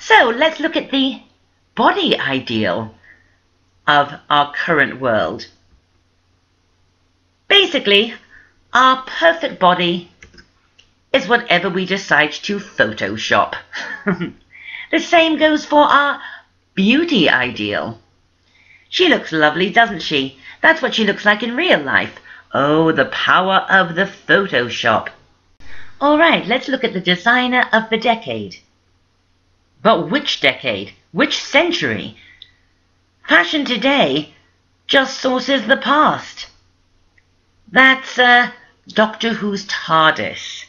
So let's look at the body ideal of our current world. Basically, our perfect body is whatever we decide to Photoshop. The same goes for our beauty ideal. She looks lovely, doesn't she? That's what she looks like in real life. Oh, the power of the Photoshop. All right, let's look at the designer of the decade. But which decade? Which century? Fashion today just sources the past. That's Doctor Who's TARDIS,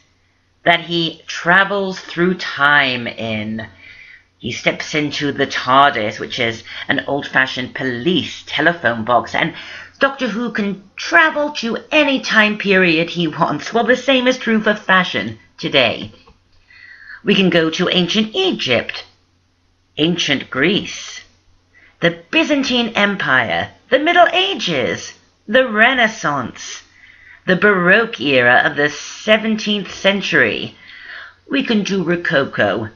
that he travels through time in. He steps into the TARDIS, which is an old-fashioned police telephone box, and Doctor Who can travel to any time period he wants. Well, the same is true for fashion today. We can go to ancient Egypt, ancient Greece, the Byzantine Empire, the Middle Ages, the Renaissance, the Baroque era of the 17th century. We can do Rococo.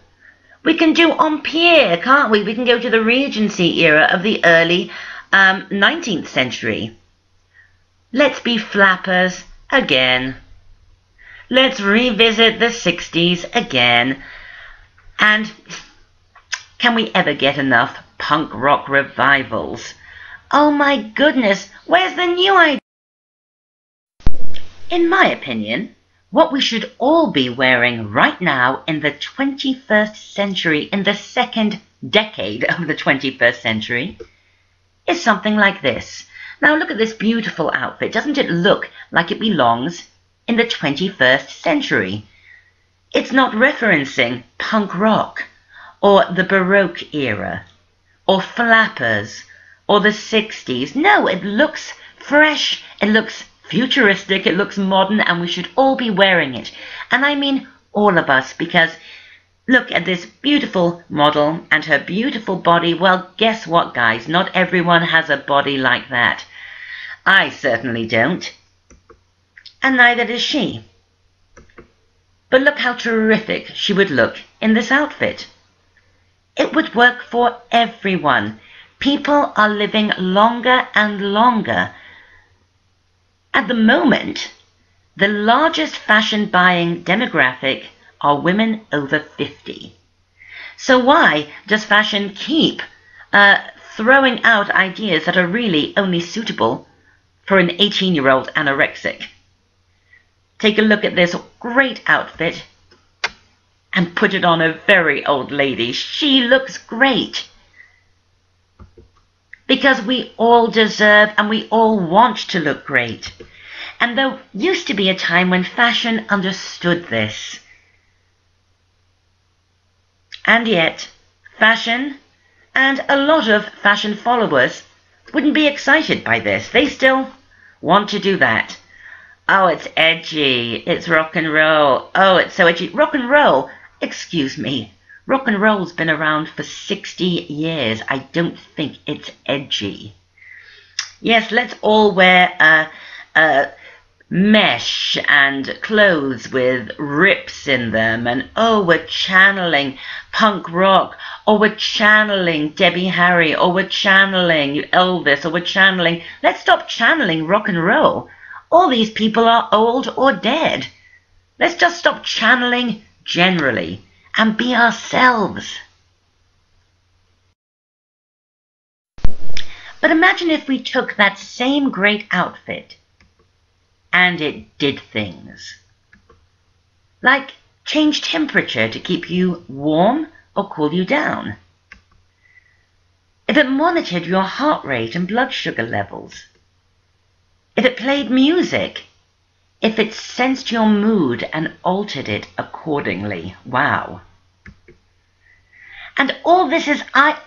We can do Empire, can't we? We can go to the Regency era of the early 19th century. Let's be flappers again. Let's revisit the 60s again. And can we ever get enough punk rock revivals? Oh my goodness, where's the new idea? In my opinion, what we should all be wearing right now in the 21st century, in the second decade of the 21st century, is something like this. Now look at this beautiful outfit. Doesn't it look like it belongs in the 21st century? It's not referencing punk rock, or the Baroque era, or flappers, or the 60s. No, it looks fresh, it looks futuristic, it looks modern, and we should all be wearing it. And I mean all of us, because look at this beautiful model and her beautiful body. Well, guess what, guys? Not everyone has a body like that. I certainly don't. And neither does she. But look how terrific she would look in this outfit. It would work for everyone. People are living longer and longer. At the moment, the largest fashion buying demographic are women over 50. So why does fashion keep throwing out ideas that are really only suitable for an 18-year-old anorexic? Take a look at this great outfit and put it on a very old lady. She looks great. Because we all deserve and we all want to look great. And there used to be a time when fashion understood this. And yet, fashion and a lot of fashion followers wouldn't be excited by this. They still want to do that. Oh, it's edgy. It's rock and roll. Oh, it's so edgy. Rock and roll. Excuse me. Rock and roll's been around for 60 years. I don't think it's edgy. Yes, let's all wear mesh and clothes with rips in them, and oh, we're channeling punk rock, or we're channeling Debbie Harry, or we're channeling Elvis, or we're channeling... Let's stop channeling rock and roll. All these people are old or dead. Let's just stop channeling generally and be ourselves. But imagine if we took that same great outfit and it did things. Like change temperature to keep you warm or cool you down. If it monitored your heart rate and blood sugar levels. If it played music. If it sensed your mood and altered it accordingly. Wow. And all this is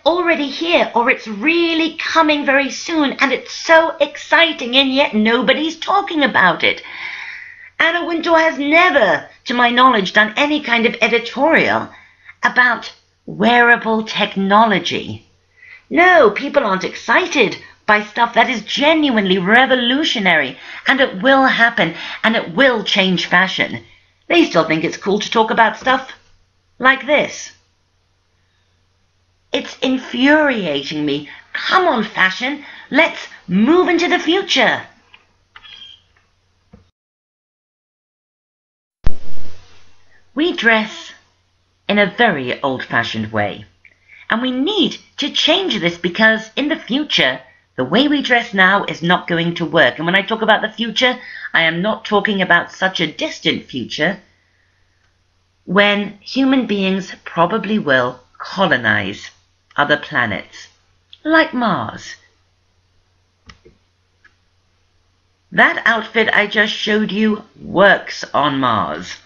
already here, or it's really coming very soon, and it's so exciting, and yet nobody's talking about it. Anna Wintour has never, to my knowledge, done any kind of editorial about wearable technology. No, people aren't excited by stuff that is genuinely revolutionary, and it will happen, and it will change fashion. They still think it's cool to talk about stuff like this. It's infuriating me. Come on, fashion, let's move into the future. We dress in a very old-fashioned way, and we need to change this because in the future, the way we dress now is not going to work. And when I talk about the future, I am not talking about such a distant future when human beings probably will colonize other planets, like Mars. That outfit I just showed you works on Mars.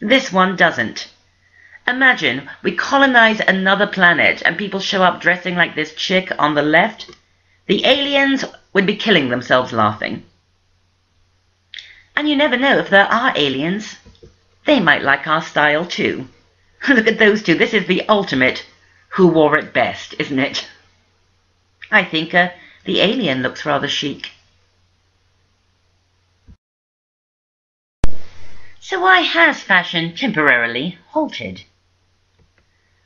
This one doesn't. Imagine we colonize another planet and people show up dressing like this chick on the left. The aliens would be killing themselves laughing. And you never know, if there are aliens, they might like our style too. Look at those two. This is the ultimate who wore it best, isn't it? I think the alien looks rather chic. So why has fashion temporarily halted?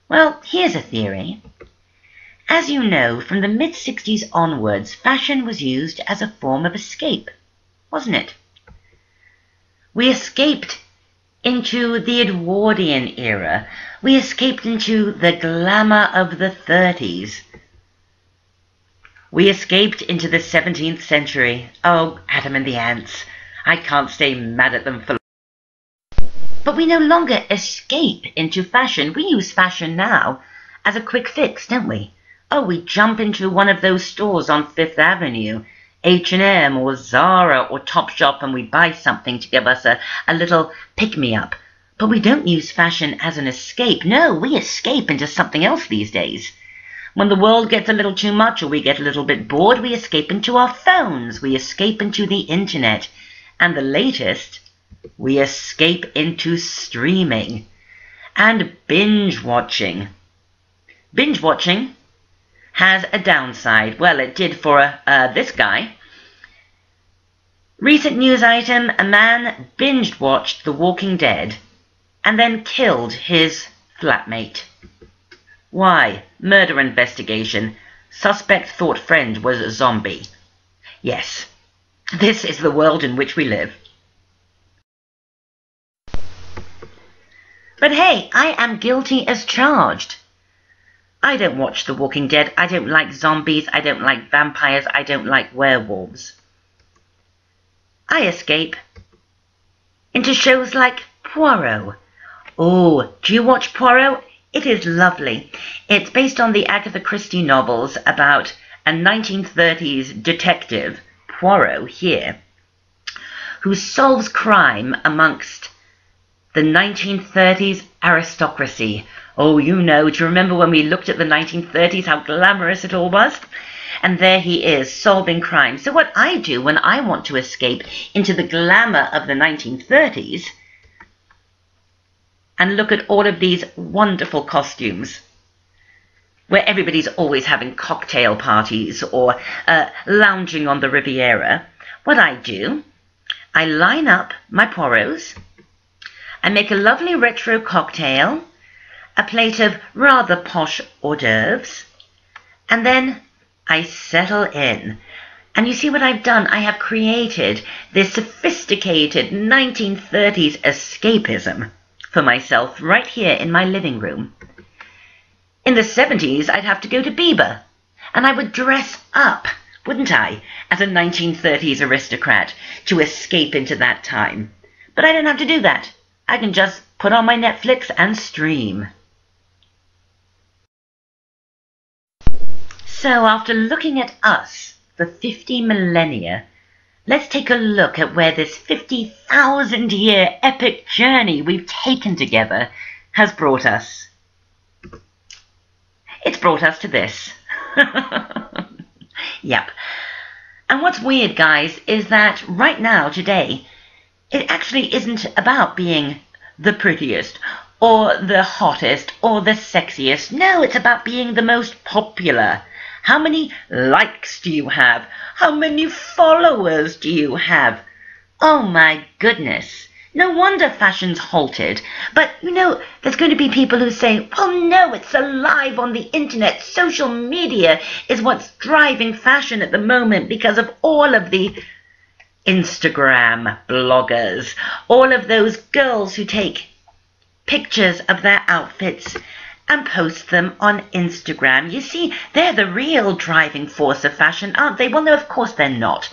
Well, here's a theory. As you know, from the mid-60s onwards, fashion was used as a form of escape, wasn't it? We escaped into the Edwardian era. We escaped into the glamour of the 30s. We escaped into the 17th century. Oh, Adam and the Ants. I can't stay mad at them for... But we no longer escape into fashion. We use fashion now as a quick fix, don't we? Oh, we jump into one of those stores on Fifth Avenue, H&M or Zara or Topshop, and we buy something to give us a little pick-me-up. But we don't use fashion as an escape. No, we escape into something else these days. When the world gets a little too much or we get a little bit bored, we escape into our phones. We escape into the internet. And the latest, we escape into streaming and binge watching. Binge watching has a downside. Well, it did for this guy. Recent news item, a man binge watched The Walking Dead and then killed his flatmate. Why? Murder investigation. Suspect thought friend was a zombie. Yes, this is the world in which we live. But hey, I am guilty as charged. I don't watch The Walking Dead. I don't like zombies. I don't like vampires. I don't like werewolves. I escape into shows like Poirot. Oh, do you watch Poirot? It is lovely. It's based on the Agatha Christie novels about a 1930s detective, Poirot here, who solves crime amongst the 1930s aristocracy. Oh, you know, do you remember when we looked at the 1930s, how glamorous it all was? And there he is, solving crime. So what I do when I want to escape into the glamour of the 1930s and look at all of these wonderful costumes, where everybody's always having cocktail parties or lounging on the Riviera, what I do, I line up my Poirots, I make a lovely retro cocktail, a plate of rather posh hors d'oeuvres, and then I settle in. And you see what I've done? I have created this sophisticated 1930s escapism for myself right here in my living room. In the 70s, I'd have to go to Bieber, and I would dress up, wouldn't I, as a 1930s aristocrat to escape into that time. But I don't have to do that. I can just put on my Netflix and stream. So after looking at us for 50 millennia, let's take a look at where this 50,000-year epic journey we've taken together has brought us. It's brought us to this. Yep. And what's weird, guys, is that right now, today, it actually isn't about being the prettiest or the hottest or the sexiest. No, it's about being the most popular. How many likes do you have? How many followers do you have? Oh my goodness. No wonder fashion's halted. But, there's going to be people who say, well, no, it's alive on the internet. Social media is what's driving fashion at the moment because of all of the Instagram bloggers, all of those girls who take pictures of their outfits and post them on Instagram. You see, they're the real driving force of fashion, aren't they? Well, no, of course they're not.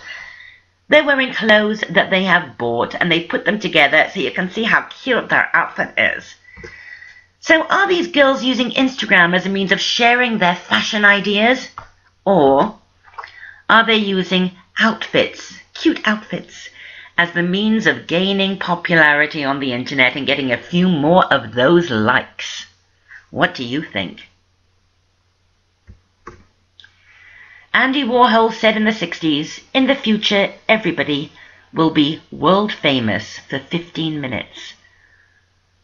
They're wearing clothes that they have bought and they put them together so you can see how cute their outfit is. So are these girls using Instagram as a means of sharing their fashion ideas? Or are they using outfits, cute outfits, as the means of gaining popularity on the internet and getting a few more of those likes? What do you think? Andy Warhol said in the 60s, in the future, everybody will be world famous for 15 minutes.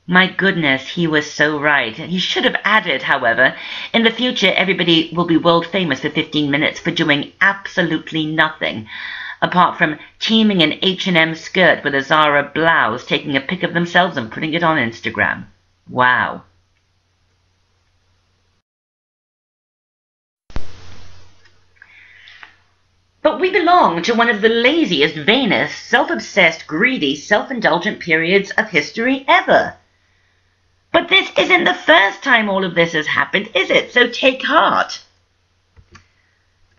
My goodness, he was so right. He should have added, however, in the future, everybody will be world famous for 15 minutes for doing absolutely nothing, apart from teaming an H&M skirt with a Zara blouse, taking a pic of themselves and putting it on Instagram. Wow. But we belong to one of the laziest, vainest, self-obsessed, greedy, self-indulgent periods of history ever. But this isn't the first time all of this has happened, is it? So take heart.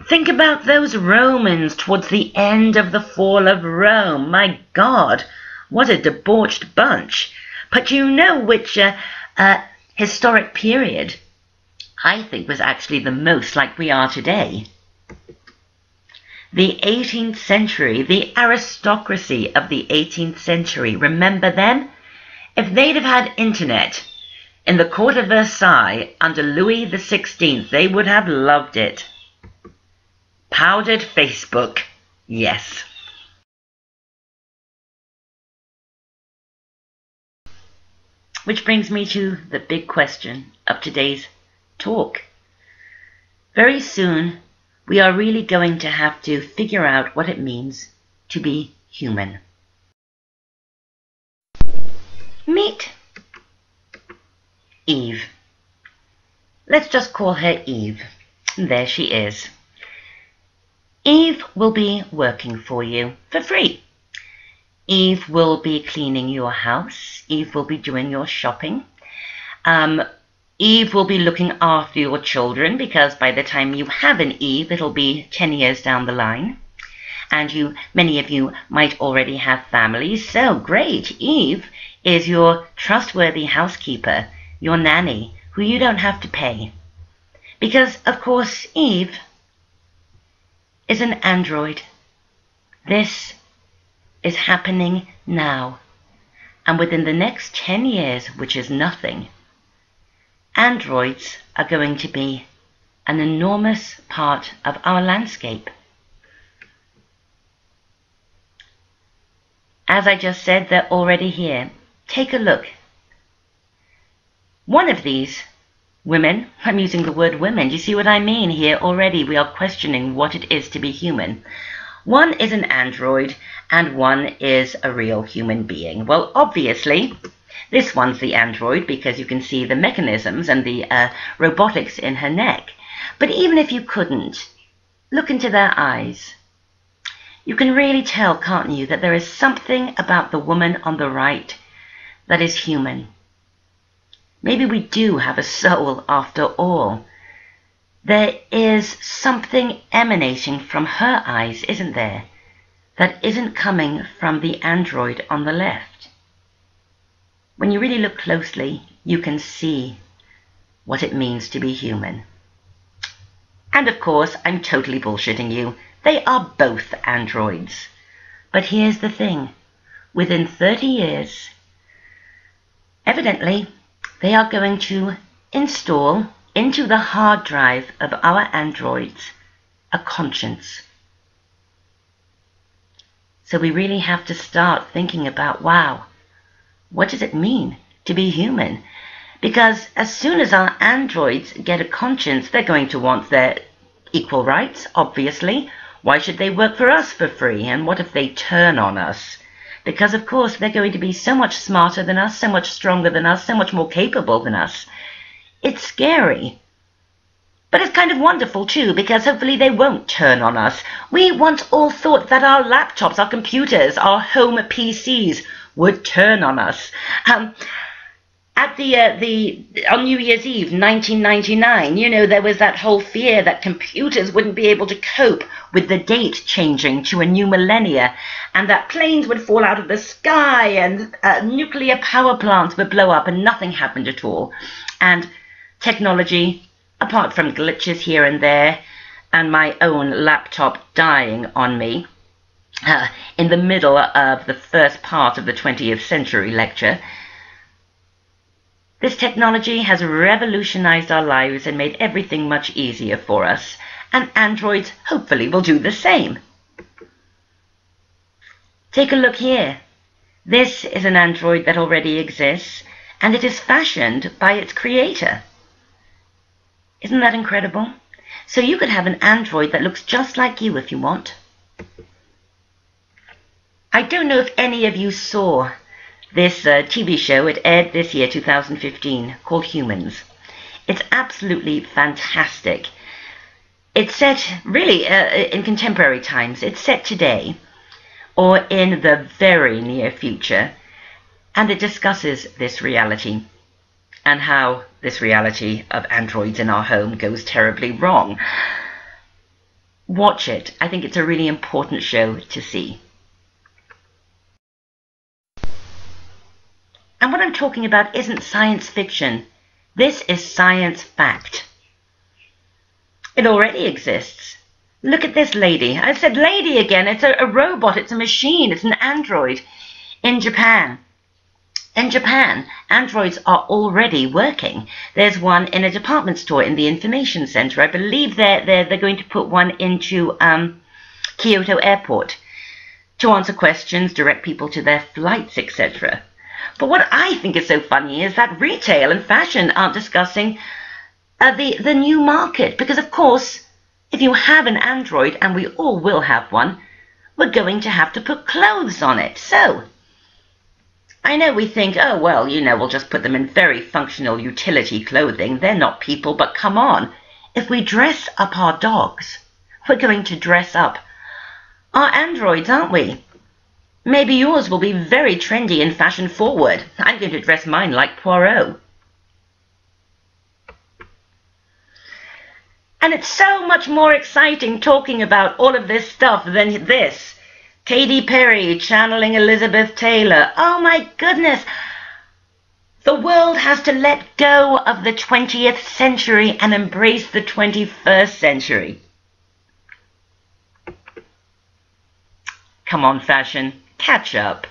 Think about those Romans towards the end of the fall of Rome. My God, what a debauched bunch. But you know which historic period I think was actually the most like we are today? The 18th century, the aristocracy of the 18th century. Remember them? If they'd have had internet in the court of Versailles under Louis XVI, they would have loved it. Powdered Facebook, yes. Which brings me to the big question of today's talk. Very soon, we are really going to have to figure out what it means to be human. Meet Eve. Let's just call her Eve. There she is. Eve will be working for you for free. Eve will be cleaning your house. Eve will be doing your shopping. Eve will be looking after your children, because by the time you have an Eve, it'll be 10 years down the line. And many of you might already have families. So great, Eve is your trustworthy housekeeper, your nanny, who you don't have to pay. Because, of course, Eve is an android. This is happening now. And within the next 10 years, which is nothing, androids are going to be an enormous part of our landscape. As I just said, they're already here. Take a look. One of these women, I'm using the word women, do you see what I mean here? Already we are questioning what it is to be human. One is an android and one is a real human being. Well, obviously, this one's the android because you can see the mechanisms and the robotics in her neck. But even if you couldn't, look into their eyes. You can really tell, can't you, that there is something about the woman on the right that is human. Maybe we do have a soul after all. There is something emanating from her eyes, isn't there, that isn't coming from the android on the left. When you really look closely, you can see what it means to be human. And of course, I'm totally bullshitting you. They are both androids. But here's the thing. Within 30 years, evidently, they are going to install into the hard drive of our androids a conscience. So we really have to start thinking about, wow, what does it mean to be human? Because as soon as our androids get a conscience, they're going to want their equal rights, obviously. Why should they work for us for free? And what if they turn on us? because of course they're going to be so much smarter than us, so much stronger than us, so much more capable than us. It's scary. But it's kind of wonderful too, because hopefully they won't turn on us. We once all thought that our laptops, our computers, our home PCs would turn on us. On New Year's Eve, 1999, there was that whole fear that computers wouldn't be able to cope with the date changing to a new millennia, and that planes would fall out of the sky, and nuclear power plants would blow up, and nothing happened at all. And technology, apart from glitches here and there, and my own laptop dying on me, in the middle of the first part of the 20th century lecture, this technology has revolutionized our lives and made everything much easier for us, and androids hopefully will do the same. Take a look here. This is an android that already exists, and it is fashioned by its creator. Isn't that incredible? So you could have an android that looks just like you if you want. I don't know if any of you saw this TV show. It aired this year, 2015, called Humans. It's absolutely fantastic. It's set really in contemporary times. It's set today, or in the very near future, and it discusses this reality and how this reality of androids in our home goes terribly wrong. Watch it. I think it's a really important show to see. And what I'm talking about isn't science fiction. This is science fact. It already exists. Look at this lady. I said lady again. It's a robot. It's a machine. It's an android. In Japan, androids are already working. There's one in a department store in the information center. I believe they're going to put one into Kyoto Airport to answer questions, direct people to their flights, etc. But what I think is so funny is that retail and fashion aren't discussing the new market. Because, of course, if you have an android, and we all will have one, we're going to have to put clothes on it. So, I know we think, oh, well, we'll just put them in very functional utility clothing. They're not people, but come on. If we dress up our dogs, we're going to dress up our androids, aren't we? Maybe yours will be very trendy and fashion forward. I'm going to dress mine like Poirot. And it's so much more exciting talking about all of this stuff than this. Katy Perry channeling Elizabeth Taylor. Oh my goodness. The world has to let go of the 20th century and embrace the 21st century. Come on, fashion. Catch up.